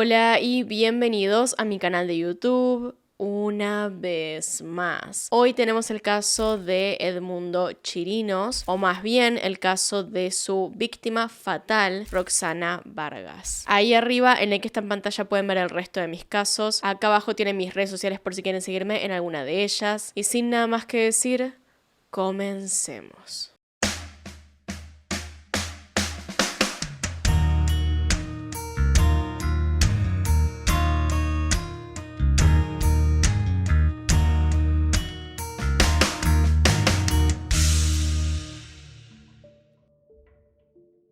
Hola y bienvenidos a mi canal de YouTube una vez más. Hoy tenemos el caso de Edmundo Chirinos, o más bien el caso de su víctima fatal, Roxana Vargas. Ahí arriba en el que está en pantalla pueden ver el resto de mis casos. Acá abajo tienen mis redes sociales por si quieren seguirme en alguna de ellas. Y sin nada más que decir, comencemos.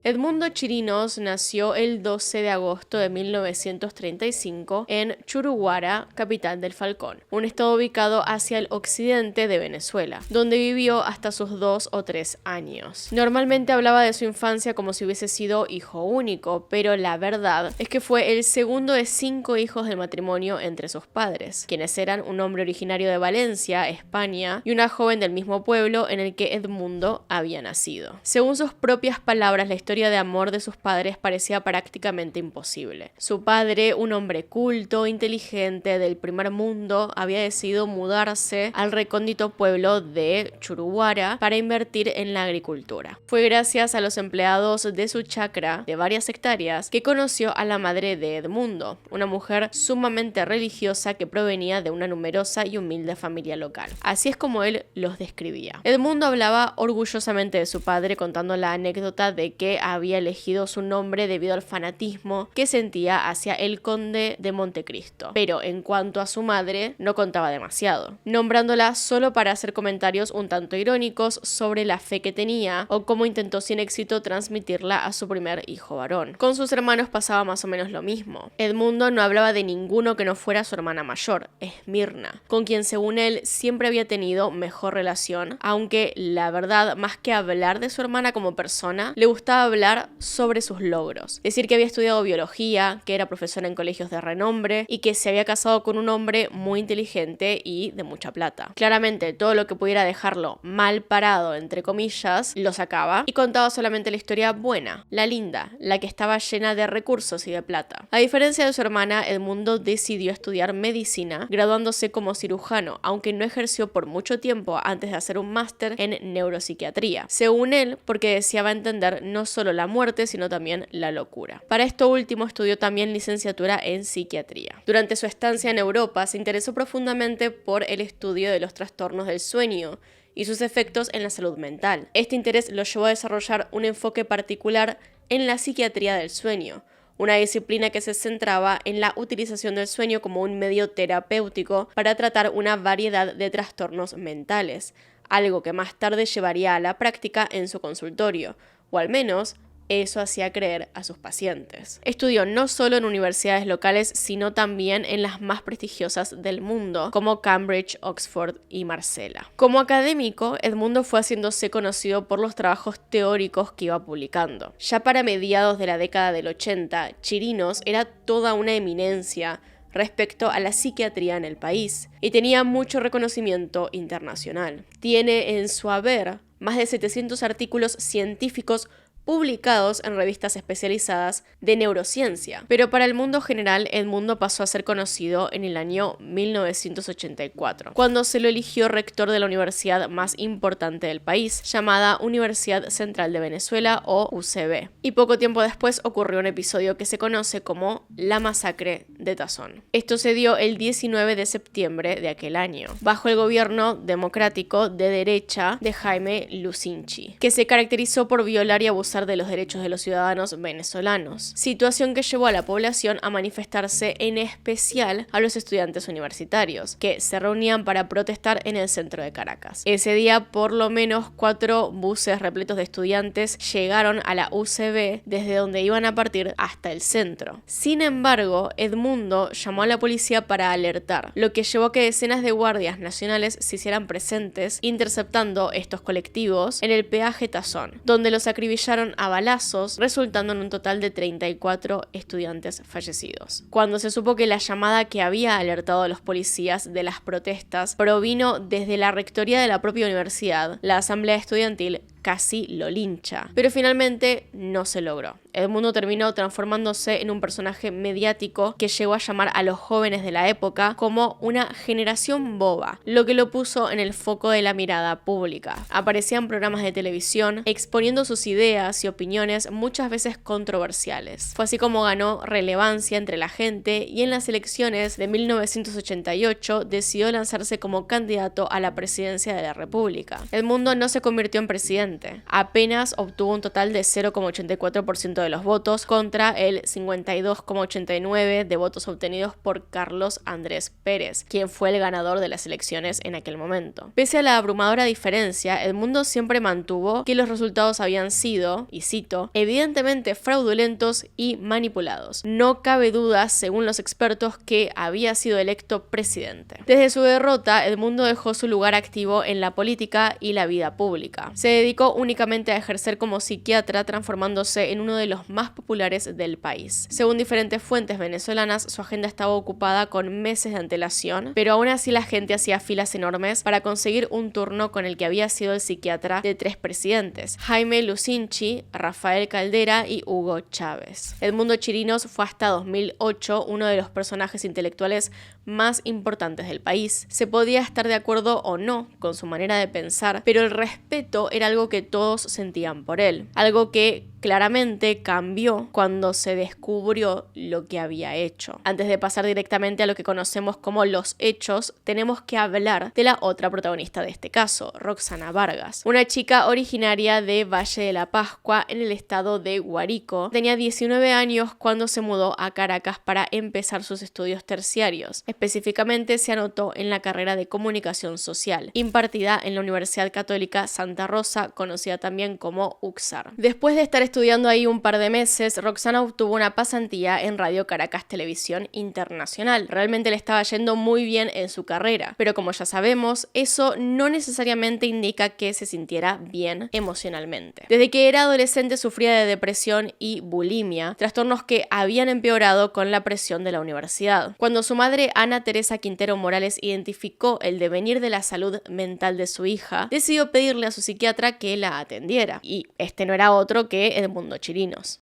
Edmundo Chirinos nació el 12 de agosto de 1935 en Churuguara, capital del Falcón, un estado ubicado hacia el occidente de Venezuela, donde vivió hasta sus 2 o 3 años. Normalmente hablaba de su infancia como si hubiese sido hijo único, pero la verdad es que fue el segundo de 5 hijos del matrimonio entre sus padres, quienes eran un hombre originario de Valencia, España, y una joven del mismo pueblo en el que Edmundo había nacido. Según sus propias palabras, la historia de amor de sus padres parecía prácticamente imposible. Su padre, un hombre culto, inteligente, del primer mundo, había decidido mudarse al recóndito pueblo de Churuguara para invertir en la agricultura. Fue gracias a los empleados de su chacra de varias hectáreas que conoció a la madre de Edmundo, una mujer sumamente religiosa que provenía de una numerosa y humilde familia local. Así es como él los describía. Edmundo hablaba orgullosamente de su padre, contando la anécdota de que había elegido su nombre debido al fanatismo que sentía hacia el conde de Montecristo. Pero en cuanto a su madre, no contaba demasiado, nombrándola solo para hacer comentarios un tanto irónicos sobre la fe que tenía o cómo intentó sin éxito transmitirla a su primer hijo varón. Con sus hermanos pasaba más o menos lo mismo. Edmundo no hablaba de ninguno que no fuera su hermana mayor, Esmirna, con quien según él siempre había tenido mejor relación, aunque la verdad, más que hablar de su hermana como persona, le gustaba hablar sobre sus logros. Decir que había estudiado biología, que era profesora en colegios de renombre y que se había casado con un hombre muy inteligente y de mucha plata. Claramente todo lo que pudiera dejarlo mal parado, entre comillas, lo sacaba y contaba solamente la historia buena, la linda, la que estaba llena de recursos y de plata. A diferencia de su hermana, Edmundo decidió estudiar medicina, graduándose como cirujano, aunque no ejerció por mucho tiempo antes de hacer un máster en neuropsiquiatría. Según él, porque deseaba entender no solo la muerte, sino también la locura. Para esto último estudió también licenciatura en psiquiatría. Durante su estancia en Europa se interesó profundamente por el estudio de los trastornos del sueño y sus efectos en la salud mental. Este interés lo llevó a desarrollar un enfoque particular en la psiquiatría del sueño, una disciplina que se centraba en la utilización del sueño como un medio terapéutico para tratar una variedad de trastornos mentales, algo que más tarde llevaría a la práctica en su consultorio, o al menos eso hacía creer a sus pacientes. Estudió no solo en universidades locales, sino también en las más prestigiosas del mundo, como Cambridge, Oxford y Marsella. Como académico, Edmundo fue haciéndose conocido por los trabajos teóricos que iba publicando. Ya para mediados de la década del 80, Chirinos era toda una eminencia respecto a la psiquiatría en el país y tenía mucho reconocimiento internacional. Tiene en su haber más de 700 artículos científicos publicados en revistas especializadas de neurociencia. Pero para el mundo general, Edmundo pasó a ser conocido en el año 1984, cuando se lo eligió rector de la universidad más importante del país, llamada Universidad Central de Venezuela o UCB. Y poco tiempo después ocurrió un episodio que se conoce como la masacre de Tazón. Esto se dio el 19 de septiembre de aquel año, bajo el gobierno democrático de derecha de Jaime Lucinchi, que se caracterizó por violar y abusar de los derechos de los ciudadanos venezolanos, situación que llevó a la población a manifestarse, en especial a los estudiantes universitarios, que se reunían para protestar en el centro de Caracas. Ese día, por lo menos 4 buses repletos de estudiantes llegaron a la UCB desde donde iban a partir hasta el centro. Sin embargo, Edmundo llamó a la policía para alertar, lo que llevó a que decenas de guardias nacionales se hicieran presentes, interceptando estos colectivos en el peaje Tazón, donde los acribillaron a balazos, resultando en un total de 34 estudiantes fallecidos. Cuando se supo que la llamada que había alertado a los policías de las protestas provino desde la rectoría de la propia universidad, la asamblea estudiantil casi lo lincha. Pero finalmente no se logró. Edmundo terminó transformándose en un personaje mediático que llegó a llamar a los jóvenes de la época como una generación boba, lo que lo puso en el foco de la mirada pública. Aparecía en programas de televisión exponiendo sus ideas y opiniones muchas veces controversiales. Fue así como ganó relevancia entre la gente y en las elecciones de 1988 decidió lanzarse como candidato a la presidencia de la República. Edmundo no se convirtió en presidente, apenas obtuvo un total de 0,84% de los votos contra el 52,89% de votos obtenidos por Carlos Andrés Pérez, quien fue el ganador de las elecciones en aquel momento. Pese a la abrumadora diferencia, Edmundo siempre mantuvo que los resultados habían sido, y cito, evidentemente fraudulentos y manipulados. No cabe duda, según los expertos, que había sido electo presidente. Desde su derrota, Edmundo dejó su lugar activo en la política y la vida pública. Se dedicó únicamente a ejercer como psiquiatra, transformándose en uno de los más populares del país. Según diferentes fuentes venezolanas, su agenda estaba ocupada con meses de antelación, pero aún así la gente hacía filas enormes para conseguir un turno con el que había sido el psiquiatra de 3 presidentes: Jaime Lucinchi, Rafael Caldera y Hugo Chávez. Edmundo Chirinos fue hasta 2008 uno de los personajes intelectuales más importantes del país. Se podía estar de acuerdo o no con su manera de pensar, pero el respeto era algo que todos sentían por él, algo que claramente cambió cuando se descubrió lo que había hecho. Antes de pasar directamente a lo que conocemos como los hechos, tenemos que hablar de la otra protagonista de este caso, Roxana Vargas, una chica originaria de Valle de la Pascua en el estado de Guárico. Tenía 19 años cuando se mudó a Caracas para empezar sus estudios terciarios. Específicamente se anotó en la carrera de Comunicación Social, impartida en la Universidad Católica Santa Rosa, conocida también como UCSAR. Después de estar estudiando ahí un par de meses, Roxana obtuvo una pasantía en Radio Caracas Televisión Internacional. Realmente le estaba yendo muy bien en su carrera, pero como ya sabemos, eso no necesariamente indica que se sintiera bien emocionalmente. Desde que era adolescente sufría de depresión y bulimia, trastornos que habían empeorado con la presión de la universidad. Cuando su madre, Ana Teresa Quintero Morales, identificó el devenir de la salud mental de su hija, decidió pedirle a su psiquiatra que la atendiera, y este no era otro que Edmundo Chirinos.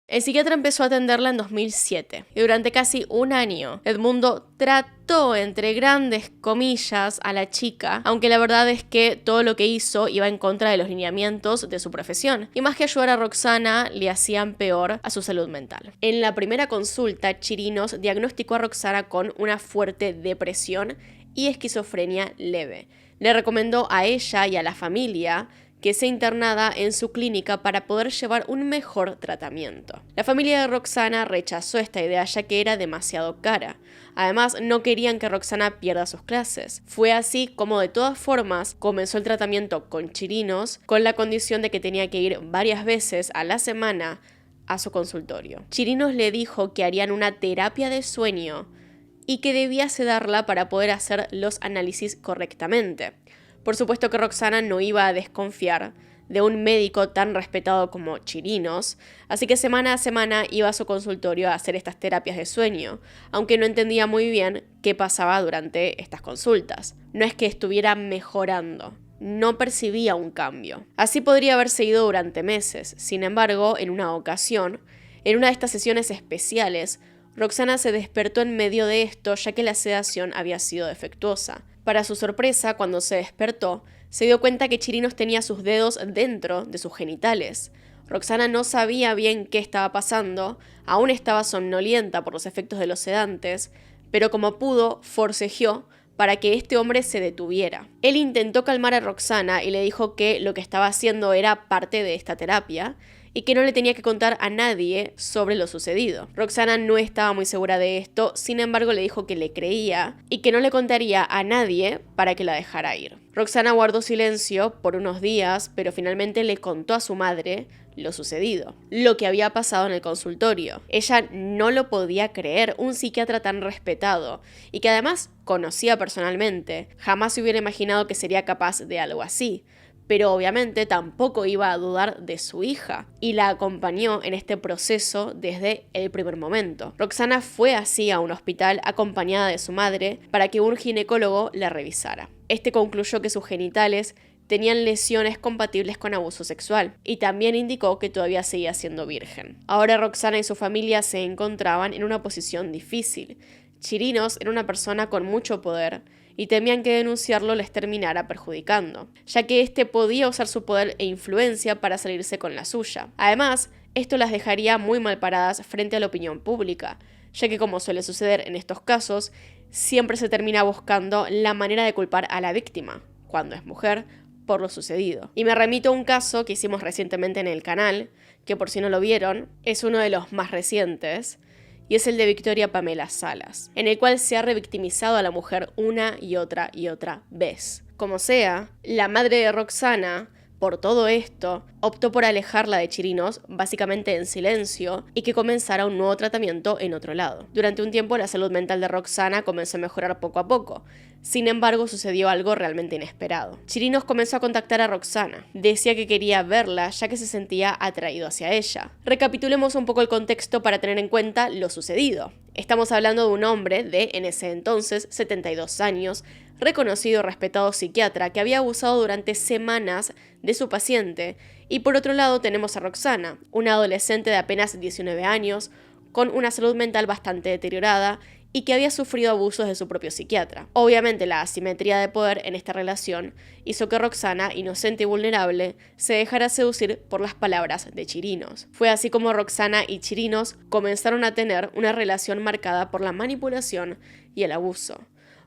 El psiquiatra empezó a atenderla en 2007 y durante casi un año Edmundo trató, entre grandes comillas, a la chica, aunque la verdad es que todo lo que hizo iba en contra de los lineamientos de su profesión y más que ayudar a Roxana le hacían peor a su salud mental. En la primera consulta, Chirinos diagnosticó a Roxana con una fuerte depresión y esquizofrenia leve. Le recomendó a ella y a la familia que sea internada en su clínica para poder llevar un mejor tratamiento. La familia de Roxana rechazó esta idea ya que era demasiado cara. Además, no querían que Roxana pierda sus clases. Fue así como de todas formas comenzó el tratamiento con Chirinos, con la condición de que tenía que ir varias veces a la semana a su consultorio. Chirinos le dijo que harían una terapia de sueño y que debía sedarla para poder hacer los análisis correctamente. Por supuesto que Roxana no iba a desconfiar de un médico tan respetado como Chirinos, así que semana a semana iba a su consultorio a hacer estas terapias de sueño, aunque no entendía muy bien qué pasaba durante estas consultas. No es que estuviera mejorando, no percibía un cambio. Así podría haber seguido durante meses. Sin embargo, en una ocasión, en una de estas sesiones especiales, Roxana se despertó en medio de esto ya que la sedación había sido defectuosa. Para su sorpresa, cuando se despertó, se dio cuenta que Chirinos tenía sus dedos dentro de sus genitales. Roxana no sabía bien qué estaba pasando, aún estaba somnolienta por los efectos de los sedantes, pero como pudo, forcejeó para que este hombre se detuviera. Él intentó calmar a Roxana y le dijo que lo que estaba haciendo era parte de esta terapia y que no le tenía que contar a nadie sobre lo sucedido. Roxana no estaba muy segura de esto, sin embargo le dijo que le creía y que no le contaría a nadie para que la dejara ir. Roxana guardó silencio por unos días, pero finalmente le contó a su madre lo sucedido, lo que había pasado en el consultorio. Ella no lo podía creer, un psiquiatra tan respetado y que además conocía personalmente. Jamás se hubiera imaginado que sería capaz de algo así. pero obviamente tampoco iba a dudar de su hija y la acompañó en este proceso desde el primer momento. Roxana fue así a un hospital acompañada de su madre para que un ginecólogo la revisara. Este concluyó que sus genitales tenían lesiones compatibles con abuso sexual y también indicó que todavía seguía siendo virgen. Ahora Roxana y su familia se encontraban en una posición difícil. Chirinos era una persona con mucho poder y temían que denunciarlo les terminara perjudicando, ya que éste podía usar su poder e influencia para salirse con la suya. Además, esto las dejaría muy mal paradas frente a la opinión pública, ya que, como suele suceder en estos casos, siempre se termina buscando la manera de culpar a la víctima, cuando es mujer, por lo sucedido. Y me remito a un caso que hicimos recientemente en el canal, que por si no lo vieron, es uno de los más recientes, y es el de Victoria Pamela Salas, en el cual se ha revictimizado a la mujer una y otra vez. Como sea, la madre de Roxana, por todo esto, optó por alejarla de Chirinos, básicamente en silencio, y que comenzara un nuevo tratamiento en otro lado. Durante un tiempo la salud mental de Roxana comenzó a mejorar poco a poco. Sin embargo, sucedió algo realmente inesperado. Chirinos comenzó a contactar a Roxana. Decía que quería verla, ya que se sentía atraído hacia ella. Recapitulemos un poco el contexto para tener en cuenta lo sucedido. Estamos hablando de un hombre de, en ese entonces, 72 años, reconocido y respetado psiquiatra que había abusado durante semanas de su paciente. Y por otro lado tenemos a Roxana, una adolescente de apenas 19 años, con una salud mental bastante deteriorada y que había sufrido abusos de su propio psiquiatra. Obviamente la asimetría de poder en esta relación hizo que Roxana, inocente y vulnerable, se dejara seducir por las palabras de Chirinos. Fue así como Roxana y Chirinos comenzaron a tener una relación marcada por la manipulación y el abuso.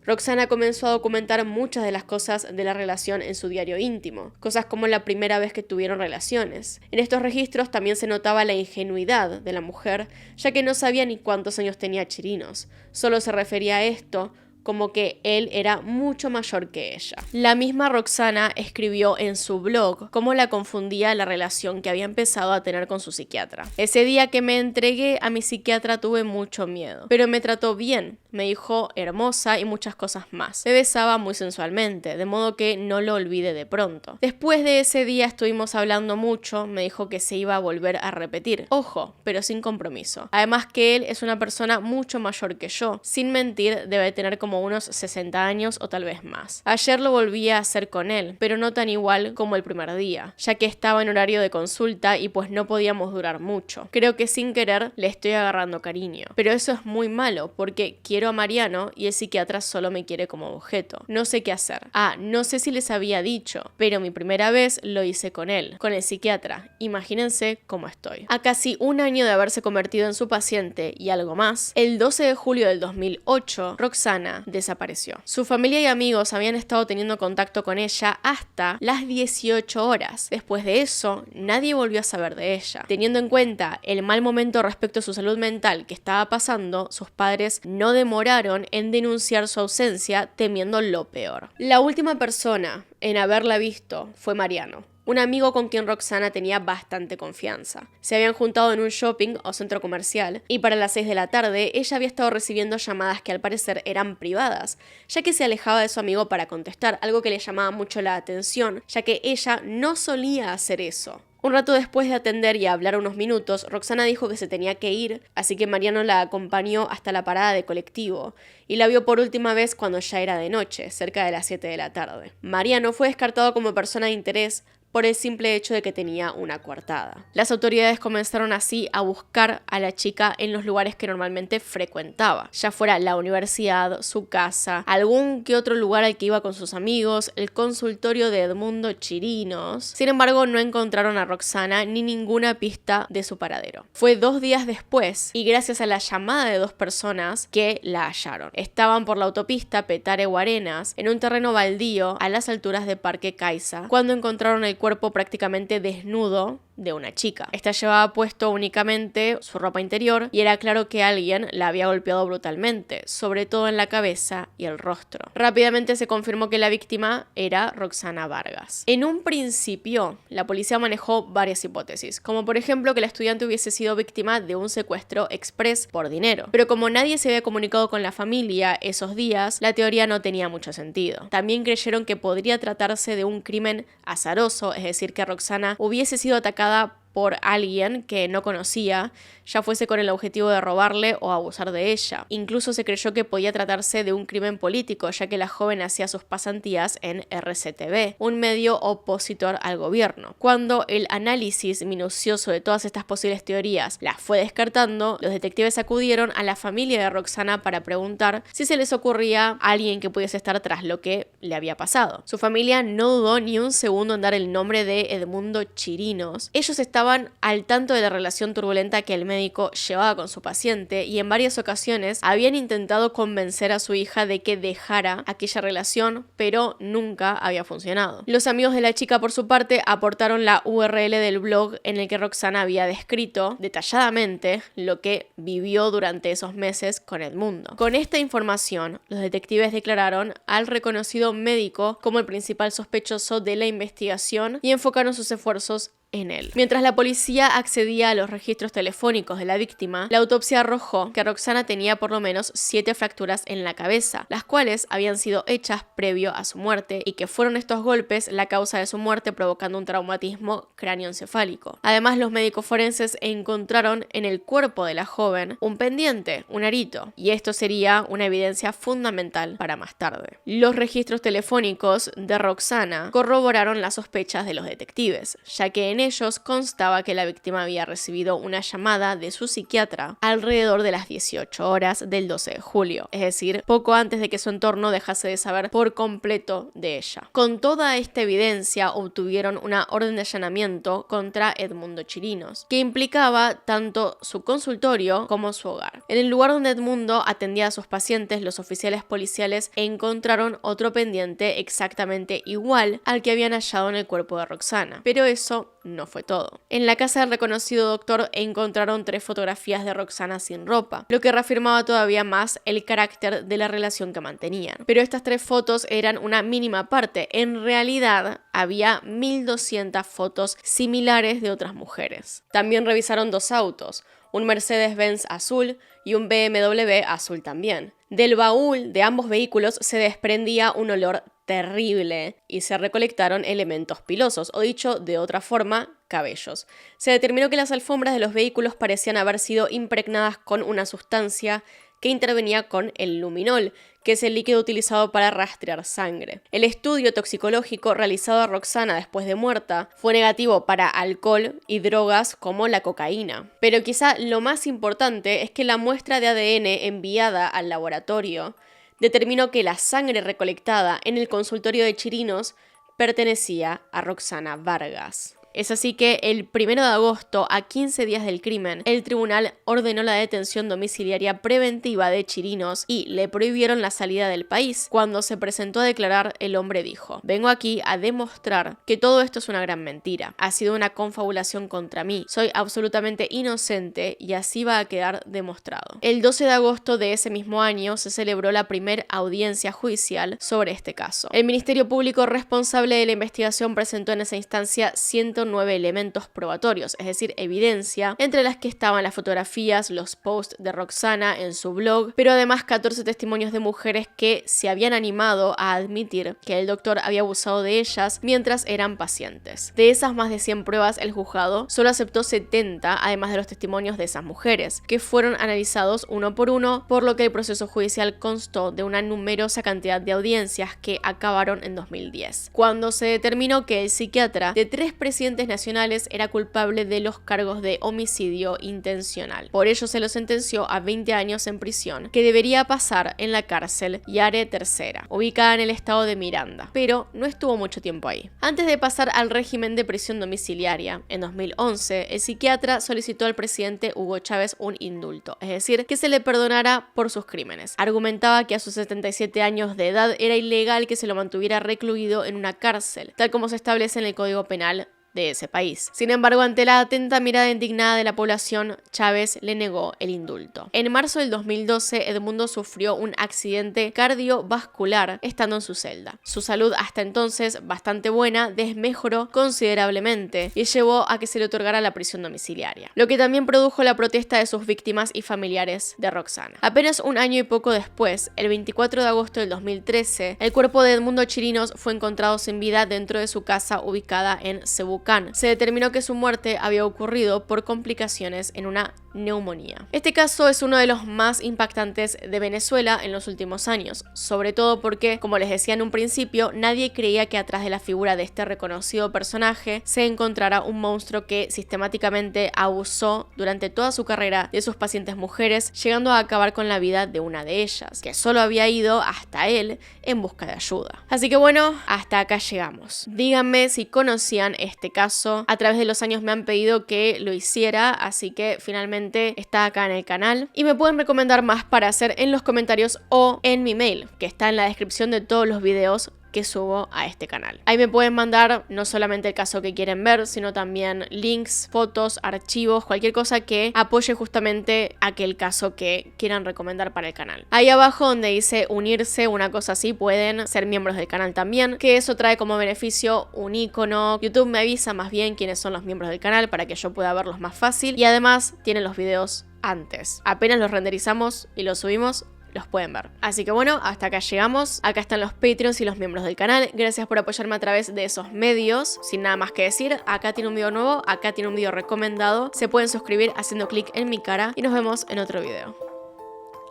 Roxana comenzó a documentar muchas de las cosas de la relación en su diario íntimo, cosas como la primera vez que tuvieron relaciones. En estos registros también se notaba la ingenuidad de la mujer, ya que no sabía ni cuántos años tenía Chirinos. Solo se refería a esto como que él era mucho mayor que ella. La misma Roxana escribió en su blog cómo la confundía la relación que había empezado a tener con su psiquiatra. Ese día que me entregué a mi psiquiatra tuve mucho miedo, pero me trató bien, me dijo hermosa y muchas cosas más. Me besaba muy sensualmente, de modo que no lo olvide de pronto. Después de ese día estuvimos hablando mucho, me dijo que se iba a volver a repetir. Ojo, pero sin compromiso. Además que él es una persona mucho mayor que yo. Sin mentir, debe tener como unos 60 años o tal vez más. Ayer lo volví a hacer con él, pero no tan igual como el primer día, ya que estaba en horario de consulta y pues no podíamos durar mucho. Creo que sin querer le estoy agarrando cariño. Pero eso es muy malo, porque quiero a Mariano y el psiquiatra solo me quiere como objeto. No sé qué hacer. No sé si les había dicho, pero mi primera vez lo hice con él, con el psiquiatra. Imagínense cómo estoy. A casi un año de haberse convertido en su paciente y algo más, el 12 de julio del 2008, Roxana desapareció. Su familia y amigos habían estado teniendo contacto con ella hasta las 18 horas. Después de eso, nadie volvió a saber de ella. Teniendo en cuenta el mal momento respecto a su salud mental que estaba pasando, sus padres no demoraron en denunciar su ausencia, temiendo lo peor. La última persona en haberla visto fue Mariano, un amigo con quien Roxana tenía bastante confianza. Se habían juntado en un shopping o centro comercial y para las 6 de la tarde ella había estado recibiendo llamadas que al parecer eran privadas, ya que se alejaba de su amigo para contestar, algo que le llamaba mucho la atención, ya que ella no solía hacer eso. Un rato después de atender y hablar unos minutos, Roxana dijo que se tenía que ir, así que Mariano la acompañó hasta la parada de colectivo y la vio por última vez cuando ya era de noche, cerca de las 7 de la tarde. Mariano fue descartado como persona de interés por el simple hecho de que tenía una coartada. Las autoridades comenzaron así a buscar a la chica en los lugares que normalmente frecuentaba, ya fuera la universidad, su casa, algún que otro lugar al que iba con sus amigos, el consultorio de Edmundo Chirinos. Sin embargo, no encontraron a Roxana ni ninguna pista de su paradero. Fue 2 días después, y gracias a la llamada de 2 personas, que la hallaron. Estaban por la autopista Petare-Guarenas, en un terreno baldío a las alturas de Parque Caiza, cuando encontraron el cuerpo prácticamente desnudo de una chica. Esta llevaba puesto únicamente su ropa interior y era claro que alguien la había golpeado brutalmente, sobre todo en la cabeza y el rostro. Rápidamente se confirmó que la víctima era Roxana Vargas. En un principio, la policía manejó varias hipótesis, como por ejemplo que la estudiante hubiese sido víctima de un secuestro express por dinero. Pero como nadie se había comunicado con la familia esos días, la teoría no tenía mucho sentido. También creyeron que podría tratarse de un crimen azaroso, es decir, que Roxana hubiese sido atacada por alguien que no conocía, ya fuese con el objetivo de robarle o abusar de ella. Incluso se creyó que podía tratarse de un crimen político, ya que la joven hacía sus pasantías en RCTV, un medio opositor al gobierno. Cuando el análisis minucioso de todas estas posibles teorías las fue descartando, los detectives acudieron a la familia de Roxana para preguntar si se les ocurría a alguien que pudiese estar tras lo que le había pasado. Su familia no dudó ni un segundo en dar el nombre de Edmundo Chirinos. Ellos estaban al tanto de la relación turbulenta que el médico llevaba con su paciente y en varias ocasiones habían intentado convencer a su hija de que dejara aquella relación, pero nunca había funcionado. Los amigos de la chica, por su parte, aportaron la URL del blog en el que Roxana había descrito detalladamente lo que vivió durante esos meses con Edmundo. Con esta información, los detectives declararon al reconocido médico como el principal sospechoso de la investigación y enfocaron sus esfuerzos en él. Mientras la policía accedía a los registros telefónicos de la víctima, la autopsia arrojó que Roxana tenía por lo menos 7 fracturas en la cabeza, las cuales habían sido hechas previo a su muerte y que fueron estos golpes la causa de su muerte, provocando un traumatismo cráneoencefálico. Además, los médicos forenses encontraron en el cuerpo de la joven un pendiente, un arito, y esto sería una evidencia fundamental para más tarde. Los registros telefónicos de Roxana corroboraron las sospechas de los detectives, ya que en ellos constaba que la víctima había recibido una llamada de su psiquiatra alrededor de las 18 horas del 12 de julio, es decir, poco antes de que su entorno dejase de saber por completo de ella. Con toda esta evidencia obtuvieron una orden de allanamiento contra Edmundo Chirinos, que implicaba tanto su consultorio como su hogar. En el lugar donde Edmundo atendía a sus pacientes, los oficiales policiales encontraron otro pendiente exactamente igual al que habían hallado en el cuerpo de Roxana, pero eso no fue todo. En la casa del reconocido doctor encontraron 3 fotografías de Roxana sin ropa, lo que reafirmaba todavía más el carácter de la relación que mantenían. Pero estas 3 fotos eran una mínima parte. En realidad, había 1200 fotos similares de otras mujeres. También revisaron 2 autos, un Mercedes-Benz azul y un BMW azul también. Del baúl de ambos vehículos se desprendía un olor terrible y se recolectaron elementos pilosos, o dicho de otra forma, cabellos. Se determinó que las alfombras de los vehículos parecían haber sido impregnadas con una sustancia que intervenía con el luminol, que es el líquido utilizado para rastrear sangre. El estudio toxicológico realizado a Roxana después de muerta fue negativo para alcohol y drogas como la cocaína. Pero quizá lo más importante es que la muestra de ADN enviada al laboratorio determinó que la sangre recolectada en el consultorio de Chirinos pertenecía a Roxana Vargas. Es así que el 1 de agosto, a 15 días del crimen, el tribunal ordenó la detención domiciliaria preventiva de Chirinos y le prohibieron la salida del país. Cuando se presentó a declarar, el hombre dijo: "Vengo aquí a demostrar que todo esto es una gran mentira. Ha sido una confabulación contra mí. Soy absolutamente inocente y así va a quedar demostrado". El 12 de agosto de ese mismo año se celebró la primera audiencia judicial sobre este caso. El Ministerio Público responsable de la investigación presentó en esa instancia 109 elementos probatorios, es decir, evidencia, entre las que estaban las fotografías, los posts de Roxana en su blog, pero además 14 testimonios de mujeres que se habían animado a admitir que el doctor había abusado de ellas mientras eran pacientes. De esas más de 100 pruebas, el juzgado solo aceptó 70, además de los testimonios de esas mujeres, que fueron analizados uno por uno, por lo que el proceso judicial constó de una numerosa cantidad de audiencias que acabaron en 2010, cuando se determinó que el psiquiatra de 3 presidentes nacionales era culpable de los cargos de homicidio intencional. Por ello se lo sentenció a 20 años en prisión, que debería pasar en la cárcel Yare III, ubicada en el estado de Miranda, pero no estuvo mucho tiempo ahí. Antes de pasar al régimen de prisión domiciliaria, en 2011, el psiquiatra solicitó al presidente Hugo Chávez un indulto, es decir, que se le perdonara por sus crímenes. Argumentaba que a sus 77 años de edad era ilegal que se lo mantuviera recluido en una cárcel, tal como se establece en el Código Penal de ese país. Sin embargo, ante la atenta mirada indignada de la población, Chávez le negó el indulto. En marzo del 2012, Edmundo sufrió un accidente cardiovascular estando en su celda. Su salud, hasta entonces bastante buena, desmejoró considerablemente y llevó a que se le otorgara la prisión domiciliaria, lo que también produjo la protesta de sus víctimas y familiares de Roxana. Apenas un año y poco después, el 24 de agosto del 2013, el cuerpo de Edmundo Chirinos fue encontrado sin vida dentro de su casa ubicada en Cebucán. Se determinó que su muerte había ocurrido por complicaciones en una neumonía. Este caso es uno de los más impactantes de Venezuela en los últimos años, sobre todo porque, como les decía en un principio, nadie creía que atrás de la figura de este reconocido personaje se encontrara un monstruo que sistemáticamente abusó durante toda su carrera de sus pacientes mujeres, llegando a acabar con la vida de una de ellas, que solo había ido hasta él en busca de ayuda. Así que bueno, hasta acá llegamos. Díganme si conocían este caso. A través de los años me han pedido que lo hiciera, así que finalmente está acá en el canal. Y me pueden recomendar más para hacer en los comentarios o en mi mail, que está en la descripción de todos los videos que subo a este canal. Ahí me pueden mandar no solamente el caso que quieren ver, sino también links, fotos, archivos, cualquier cosa que apoye justamente aquel caso que quieran recomendar para el canal. Ahí abajo donde dice unirse, una cosa así, pueden ser miembros del canal también, que eso trae como beneficio un icono. YouTube me avisa más bien quiénes son los miembros del canal para que yo pueda verlos más fácil, y además tienen los videos antes. Apenas los renderizamos y los subimos, los pueden ver. Así que bueno, hasta acá llegamos. Acá están los Patreons y los miembros del canal. Gracias por apoyarme a través de esos medios. Sin nada más que decir, acá tiene un video nuevo, acá tiene un video recomendado. Se pueden suscribir haciendo clic en mi cara y nos vemos en otro video.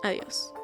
Adiós.